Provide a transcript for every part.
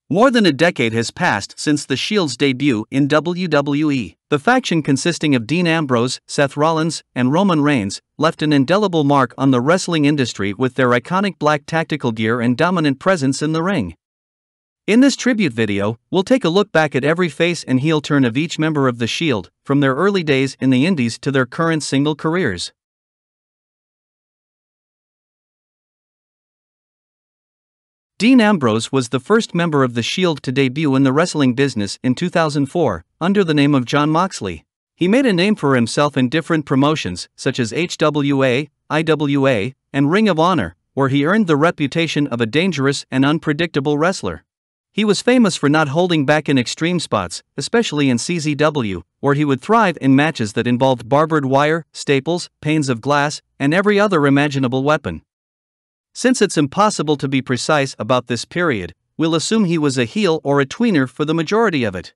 More than a decade has passed since the Shield's debut in WWE. The faction consisting of Dean Ambrose, Seth Rollins, and Roman Reigns left an indelible mark on the wrestling industry with their iconic black tactical gear and dominant presence in the ring. In this tribute video, we'll take a look back at every face and heel turn of each member of the Shield, from their early days in the Indies to their current single careers. Dean Ambrose was the first member of the Shield to debut in the wrestling business in 2004, under the name of John Moxley. He made a name for himself in different promotions, such as HWA, IWA, and Ring of Honor, where he earned the reputation of a dangerous and unpredictable wrestler. He was famous for not holding back in extreme spots, especially in CZW, where he would thrive in matches that involved barbed wire, staples, panes of glass, and every other imaginable weapon. Since it's impossible to be precise about this period, we'll assume he was a heel or a tweener for the majority of it.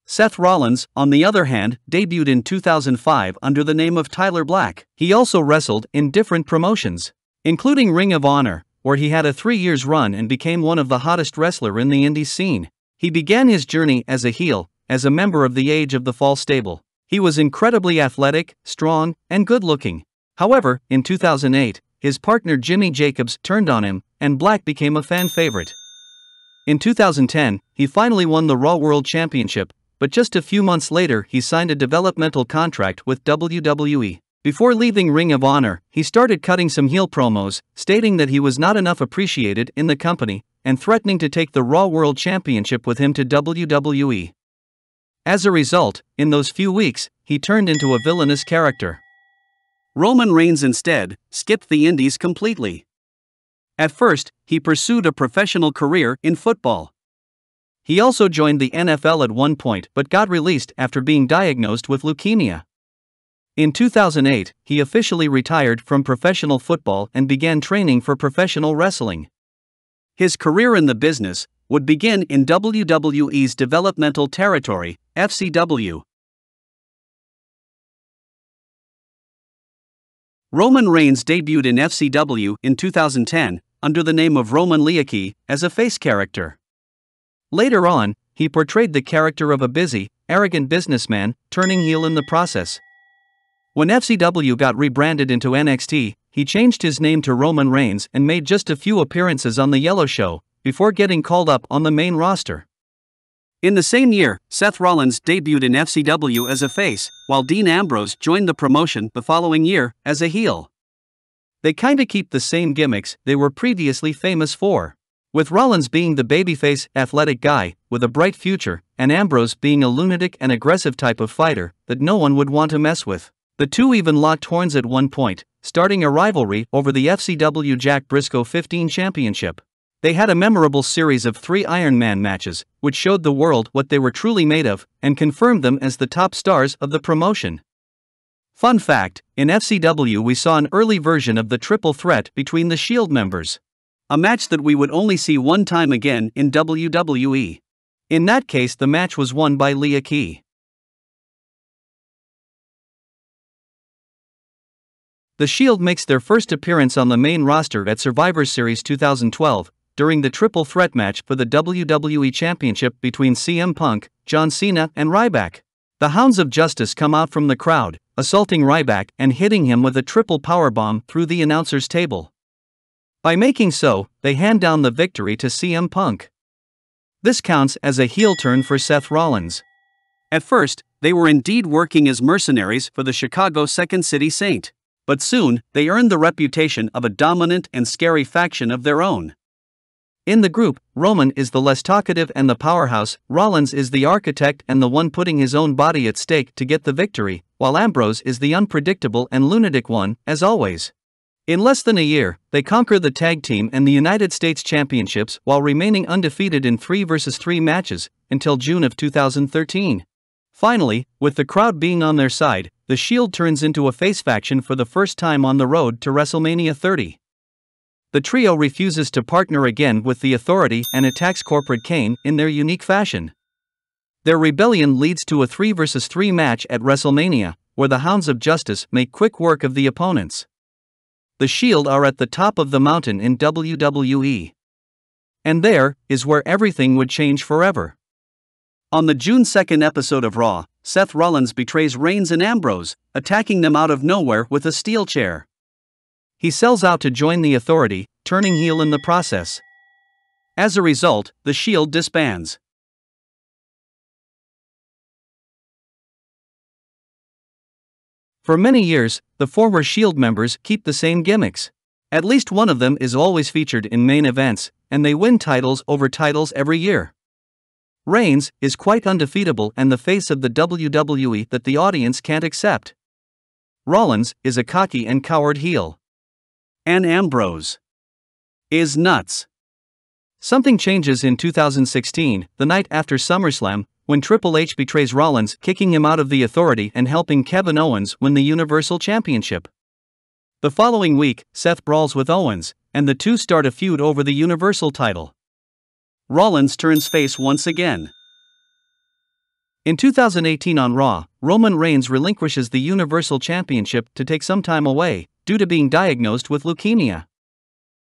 Seth Rollins, on the other hand, debuted in 2005 under the name of Tyler Black. He also wrestled in different promotions, including Ring of Honor, where he had a 3-year run and became one of the hottest wrestlers in the indie scene. He began his journey as a heel, as a member of the Age of the Fall stable. He was incredibly athletic, strong, and good-looking. However, in 2008, his partner Jimmy Jacobs turned on him, and Black became a fan favorite. In 2010, he finally won the Raw World Championship, but just a few months later he signed a developmental contract with WWE. Before leaving Ring of Honor, he started cutting some heel promos, stating that he was not enough appreciated in the company, and threatening to take the Raw World Championship with him to WWE. As a result, in those few weeks, he turned into a villainous character. Roman Reigns instead skipped the Indies completely. At first, he pursued a professional career in football. He also joined the NFL at one point but got released after being diagnosed with leukemia. In 2008, he officially retired from professional football and began training for professional wrestling. His career in the business would begin in WWE's developmental territory, FCW. Roman Reigns debuted in FCW in 2010, under the name of Roman Liaki, as a face character. Later on, he portrayed the character of a busy, arrogant businessman, turning heel in the process. When FCW got rebranded into NXT, he changed his name to Roman Reigns and made just a few appearances on The Yellow Show, before getting called up on the main roster. In the same year, Seth Rollins debuted in FCW as a face, while Dean Ambrose joined the promotion the following year as a heel. They kinda keep the same gimmicks they were previously famous for, with Rollins being the babyface, athletic guy with a bright future, and Ambrose being a lunatic and aggressive type of fighter that no one would want to mess with. The two even locked horns at one point, starting a rivalry over the FCW Jack Briscoe 15 Championship. They had a memorable series of 3 Iron Man matches, which showed the world what they were truly made of, and confirmed them as the top stars of the promotion. Fun fact, in FCW we saw an early version of the triple threat between the Shield members. A match that we would only see one time again in WWE. In that case the match was won by Liaki. The Shield makes their first appearance on the main roster at Survivor Series 2012, during the triple threat match for the WWE Championship between CM Punk, John Cena, and Ryback. The Hounds of Justice come out from the crowd, assaulting Ryback and hitting him with a triple powerbomb through the announcer's table. By making so, they hand down the victory to CM Punk. This counts as a heel turn for Seth Rollins. At first, they were indeed working as mercenaries for the Chicago Second City Saint. But soon, they earned the reputation of a dominant and scary faction of their own. In the group, Roman is the less talkative and the powerhouse, Rollins is the architect and the one putting his own body at stake to get the victory, while Ambrose is the unpredictable and lunatic one, as always. In less than a year, they conquer the tag team and the United States Championships while remaining undefeated in 3 vs 3 matches, until June of 2013. Finally, with the crowd being on their side, the Shield turns into a face faction for the first time on the road to WrestleMania 30. The trio refuses to partner again with the Authority and attacks Corporate Kane in their unique fashion. Their rebellion leads to a 3 vs 3 match at WrestleMania, where the Hounds of Justice make quick work of the opponents. The Shield are at the top of the mountain in WWE. And there is where everything would change forever. On the June 2nd episode of Raw, Seth Rollins betrays Reigns and Ambrose, attacking them out of nowhere with a steel chair. He sells out to join the Authority, turning heel in the process. As a result, the Shield disbands. For many years, the former Shield members keep the same gimmicks. At least one of them is always featured in main events, and they win titles over titles every year. Reigns is quite undefeatable and the face of the WWE that the audience can't accept. Rollins is a cocky and coward heel. And Ambrose is nuts. Something changes in 2016, the night after SummerSlam, when Triple H betrays Rollins, kicking him out of the Authority and helping Kevin Owens win the Universal Championship. The following week, Seth brawls with Owens, and the two start a feud over the Universal title. Rollins turns face once again. In 2018 on Raw, Roman Reigns relinquishes the Universal Championship to take some time away, due to being diagnosed with leukemia.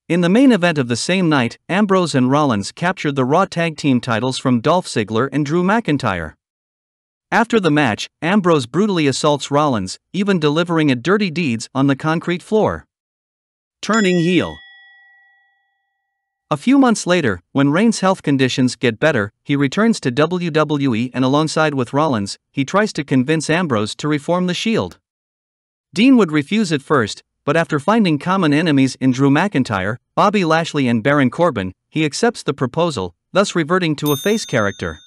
In the main event of the same night, Ambrose and Rollins captured the Raw Tag Team titles from Dolph Ziggler and Drew McIntyre. After the match, Ambrose brutally assaults Rollins, even delivering a dirty deeds on the concrete floor. Turning heel. A few months later, when Reigns' health conditions get better, he returns to WWE and alongside with Rollins, he tries to convince Ambrose to reform the Shield. Dean would refuse at first, but after finding common enemies in Drew McIntyre, Bobby Lashley and Baron Corbin, he accepts the proposal, thus reverting to a face character.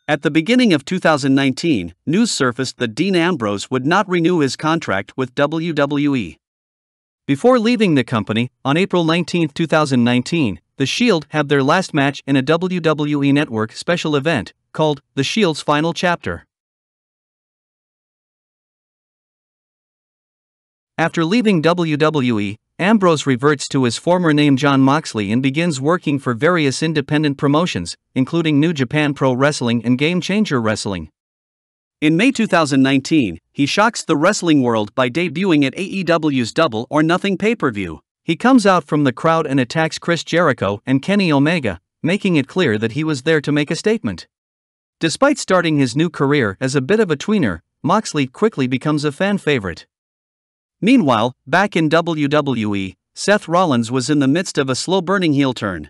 At the beginning of 2019, news surfaced that Dean Ambrose would not renew his contract with WWE. Before leaving the company, on April 19, 2019, The Shield had their last match in a WWE Network special event, called The Shield's Final Chapter. After leaving WWE, Ambrose reverts to his former name Jon Moxley and begins working for various independent promotions, including New Japan Pro Wrestling and Game Changer Wrestling. In May 2019, he shocks the wrestling world by debuting at AEW's Double or Nothing pay-per-view. He comes out from the crowd and attacks Chris Jericho and Kenny Omega, making it clear that he was there to make a statement. Despite starting his new career as a bit of a tweener, Moxley quickly becomes a fan favorite. Meanwhile, back in WWE, Seth Rollins was in the midst of a slow-burning heel turn.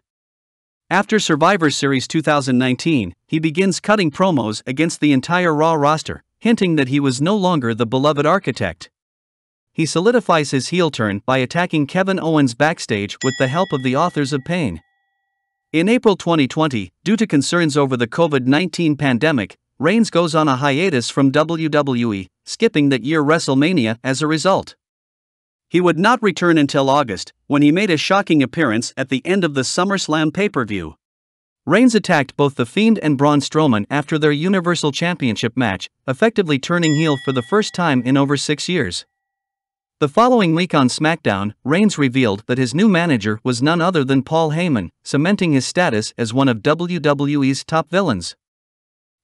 After Survivor Series 2019, he begins cutting promos against the entire Raw roster, hinting that he was no longer the beloved architect. He solidifies his heel turn by attacking Kevin Owens backstage with the help of the Authors of Pain. In April 2020, due to concerns over the COVID-19 pandemic, Reigns goes on a hiatus from WWE, skipping that year WrestleMania as a result. He would not return until August, when he made a shocking appearance at the end of the SummerSlam pay-per-view. Reigns attacked both The Fiend and Braun Strowman after their Universal Championship match, effectively turning heel for the first time in over 6 years. The following week on SmackDown, Reigns revealed that his new manager was none other than Paul Heyman, cementing his status as one of WWE's top villains.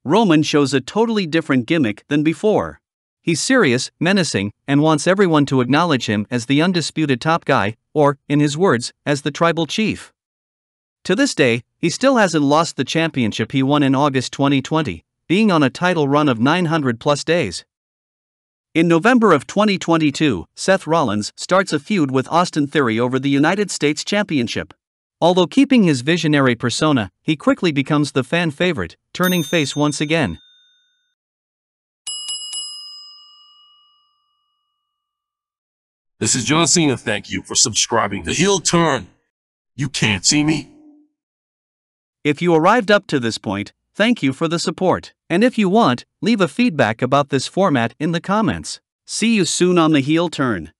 Roman shows a totally different gimmick than before. He's serious, menacing, and wants everyone to acknowledge him as the undisputed top guy, or, in his words, as the tribal chief. To this day, he still hasn't lost the championship he won in August 2020, being on a title run of 900+ days. In November of 2022, Seth Rollins starts a feud with Austin Theory over the United States Championship. Although keeping his visionary persona, he quickly becomes the fan favorite, turning face once again. This is John Cena. Thank you for subscribing to Heel Turn. You can't see me. If you arrived up to this point, thank you for the support. And if you want, leave a feedback about this format in the comments. See you soon on the Heel Turn.